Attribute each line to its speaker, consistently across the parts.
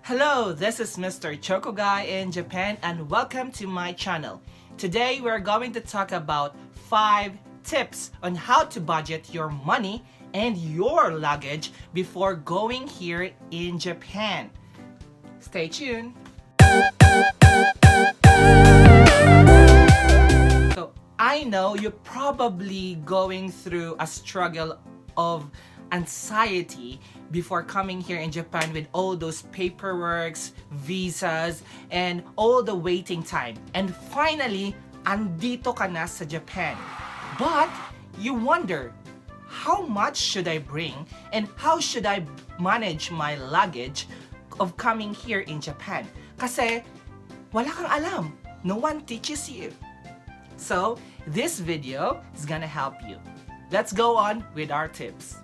Speaker 1: Hello, this is Mr. Choco Guy in Japan and welcome to my channel. Today we're going to talk about 5 tips on how to budget your money and your luggage before going here in Japan. Stay tuned. So I know you're probably going through a struggle of anxiety before coming here in Japan with all those paperworks, visas, and all the waiting time. And finally, andito ka na sa Japan. But you wonder, how much should I bring and how should I manage my luggage of coming here in Japan? Kasi wala kang alam. No one teaches you. So, this video is gonna help you. Let's go on with our tips.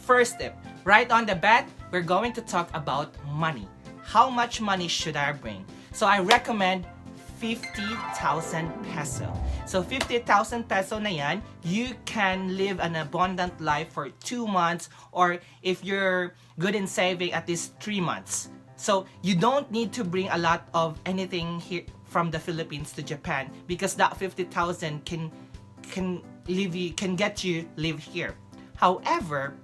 Speaker 1: First tip, right on the bat, we're going to talk about money. How much money should I bring? So I recommend 50,000 peso. So 50,000 peso na yan, you can live an abundant life for 2 months, or if you're good in saving, at least 3 months. So you don't need to bring a lot of anything here from the Philippines to Japan because that 50,000 can get you live here. However,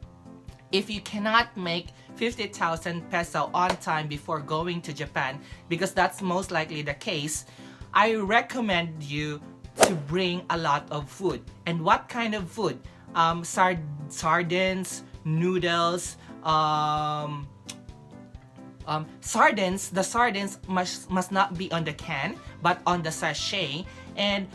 Speaker 1: if you cannot make 50,000 peso on time before going to Japan, because that's most likely the case, I recommend you to bring a lot of food. And what kind of food? Sardines, noodles, sardines. The sardines must not be on the can, but on the sachet. And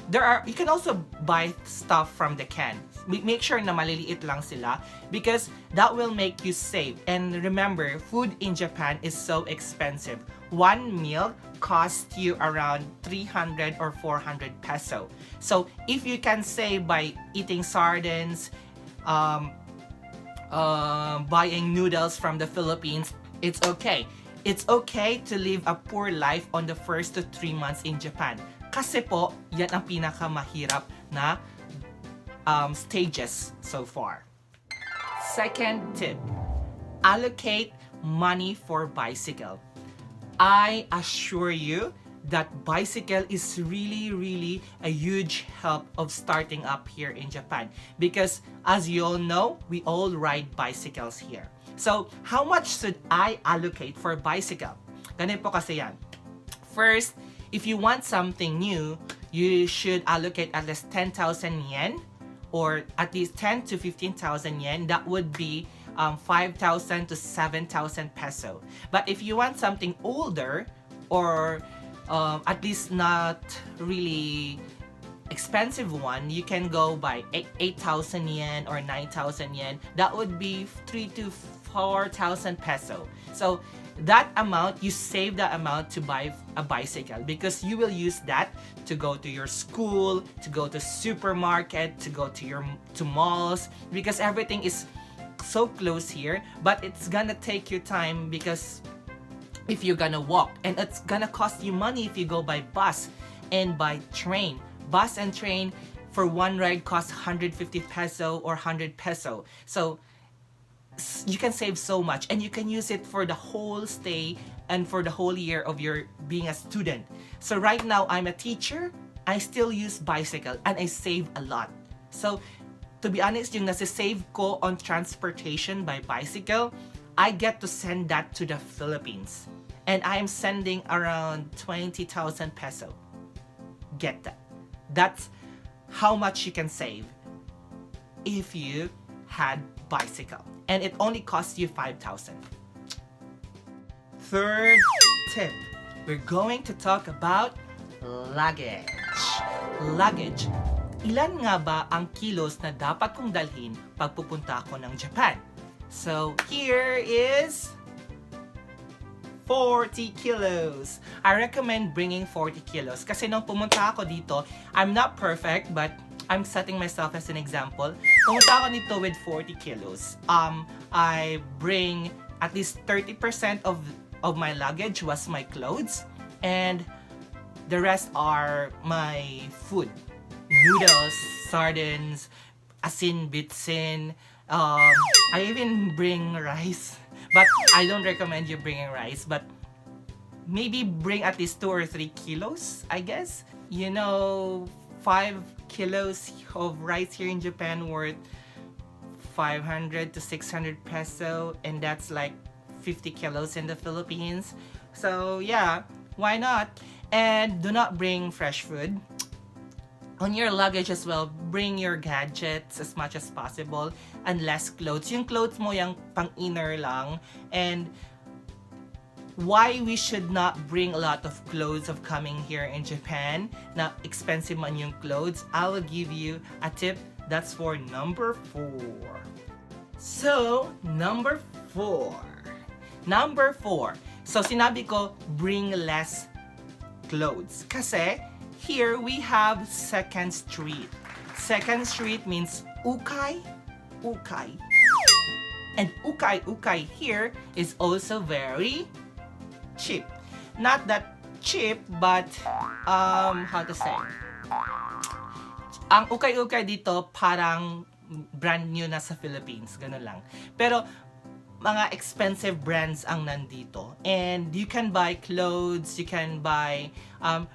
Speaker 1: you can also buy stuff from the can. Make sure na maliliit lang sila because that will make you save. And remember, food in Japan is so expensive. One meal costs you around 300 or 400 peso. So if you can save by eating sardines, buying noodles from the Philippines, it's okay. It's okay to live a poor life on the first to 3 months in Japan. Kasi po, yan ang pinakamahirap na stages so far. Second tip, allocate money for bicycle. I assure you that bicycle is really a huge help of starting up here in Japan because as you all know, we all ride bicycles here. So, how much should I allocate for bicycle? Ganun po kasi yan. First, if you want something new, you should allocate at least 10,000 yen or at least 10 to 15,000 yen. That would be 5,000 to 7,000 peso. But if you want something older or at least not really expensive one, you can go by 8,000 yen or 9,000 yen. That would be 3 to 4,000 peso. So that amount, you save that amount to buy a bicycle because you will use that to go to your school, to go to supermarket, to go to malls because everything is so close here. But it's gonna take you time because if you're gonna walk, and it's gonna cost you money if you go by bus and by train. Bus and train for one ride costs 150 peso or 100 peso. So you can save so much and you can use it for the whole stay and for the whole year of your being a student. So right now I'm a teacher, I still use bicycle and I save a lot. So to be honest, yung nasa-save ko on transportation by bicycle, I get to send that to the Philippines. And I am sending around 20,000 peso. Get that. That's how much you can save if you had bicycle. And it only costs you 5,000. Third tip, we're going to talk about luggage. Luggage. Ilan nga ba ang kilos na dapat kong dalhin pag pupunta ako ng Japan? So here is 40 kilos. I recommend bringing 40 kilos kasi nung pumunta ako dito, I'm not perfect but I'm setting myself as an example. Pumunta ako dito with 40 kilos. I bring at least 30% of my luggage was my clothes and the rest are my food. Noodles, sardines, asin, bitsin. I even bring rice But I don't recommend you bringing rice, but maybe bring at least 2 or 3 kilos, I guess. 5 kilos of rice here in Japan worth 500 to 600 peso, and that's like 50 kilos in the Philippines. So yeah, why not? And do not bring fresh food. On your luggage as well, bring your gadgets as much as possible and less clothes. Yung clothes mo yung pang-inner lang. And why we should not bring a lot of clothes of coming here in Japan na expensive man yung clothes, I will give you a tip. That's for number 4. So, number 4. So, sinabi ko, bring less clothes. Kasi, here we have Second Street. Second Street means ukay. And ukay here is also very cheap. Not that cheap, but how to say? Ang ukay-ukay dito parang brand new na sa Philippines, ganun lang. Pero mga expensive brands ang nandito. And you can buy clothes, you can buy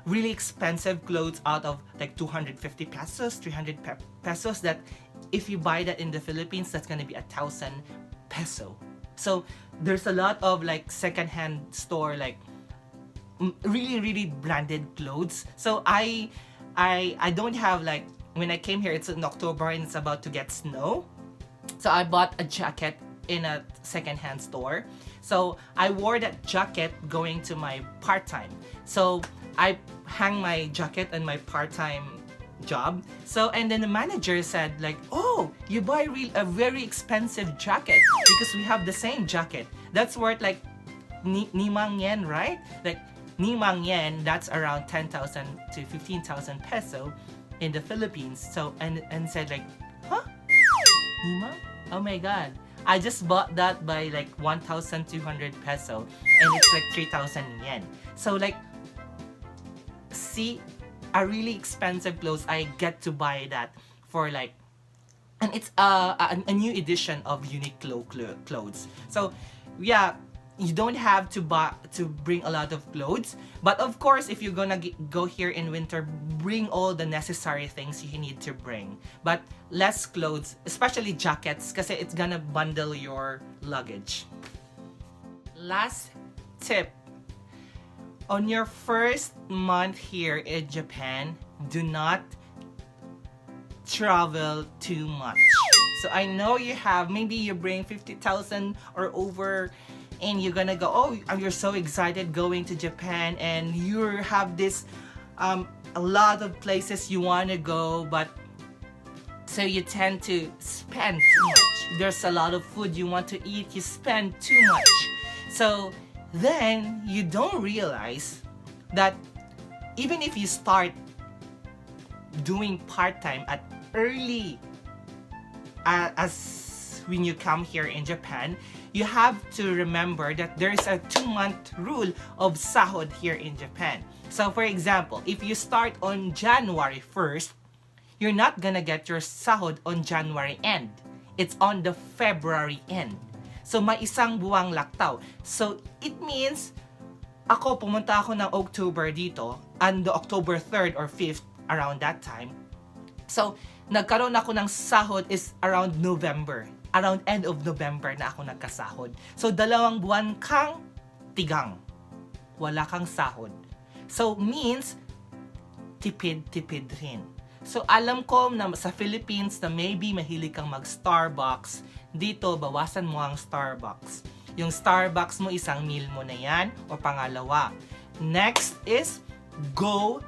Speaker 1: really expensive clothes out of like 250 pesos, 300 pesos that if you buy that in the Philippines, that's gonna be 1,000 peso. So there's a lot of like second-hand store, like really branded clothes. So I don't have, like, when I came here, it's in October and it's about to get snow. So I bought a jacket in a second-hand store. So I wore that jacket going to my part-time. So I hang my jacket in my part-time job. So, and then the manager said like, oh, you buy a very expensive jacket because we have the same jacket. That's worth like nimang yen, right? Like nimang yen, that's around 10,000 to 15,000 peso in the Philippines. So, and said like, huh? Nimang? Oh my god. I just bought that by like 1,200 peso and it's like 3,000 yen. So like, see, a really expensive clothes, I get to buy that for like, and it's a new edition of Uniqlo clothes. So yeah, you don't have to bring a lot of clothes, but of course if you're gonna go here in winter, bring all the necessary things you need to bring, but less clothes, especially jackets, kasi it's gonna bundle your luggage. Last tip. On your first month here in Japan, do not travel too much. So I know you have, maybe you bring 50,000 or over and you're gonna go, oh, you're so excited going to Japan and you have this a lot of places you want to go, but so you tend to spend too much. There's a lot of food you want to eat, you spend too much. So then you don't realize that even if you start doing part-time at early as when you come here in Japan, you have to remember that there's a 2-month rule of sahod here in Japan. So for example, if you start on January 1st, you're not gonna get your sahod on January end. It's on the February end. So, may isang buwang laktaw. So, it means, pumunta ako ng October dito, and the October 3rd or 5th, around that time. So, nagkaroon ako ng sahod is around November. Around end of November na ako nagkasahod. So, 2 buwan kang tigang. Wala kang sahod. So, means, tipid-tipid rin. So, alam ko na sa Philippines na maybe mahilig kang mag-Starbucks. Dito, bawasan mo ang Starbucks. Yung Starbucks mo, isang meal mo na yan, o pangalawa. Next is, go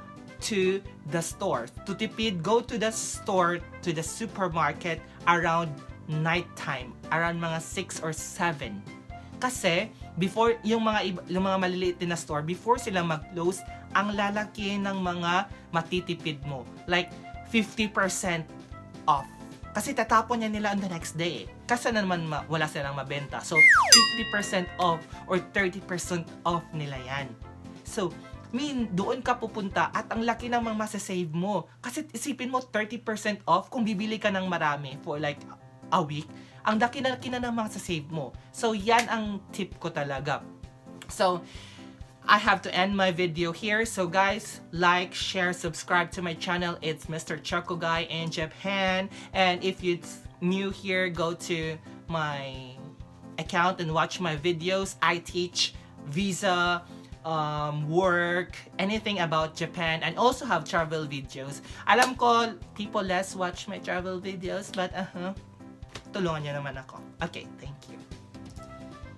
Speaker 1: to the store. To tipid, go to the store, to the supermarket around nighttime. Around mga 6 or 7. Kasi, before, yung mga maliliit na store, before sila mag-close, ang lalaki ng mga matitipid mo. Like, 50% off. Kasi tatapon niya nila on the next day. Kasi naman wala silang mabenta. So, 50% off or 30% off nila yan. So, doon ka pupunta at ang laki ng mga masasave mo. Kasi isipin mo, 30% off kung bibili ka ng marami for like a week. ang laki na naman sa save mo. So, yan ang tip ko talaga. So, I have to end my video here. So guys, like, share, subscribe to my channel. It's Mr. Choco Guy in Japan. And if you're new here, go to my account and watch my videos. I teach visa, work, anything about Japan, and also have travel videos. Alam ko, people less watch my travel videos, but tulungan niyo naman ako. Okay, thank you.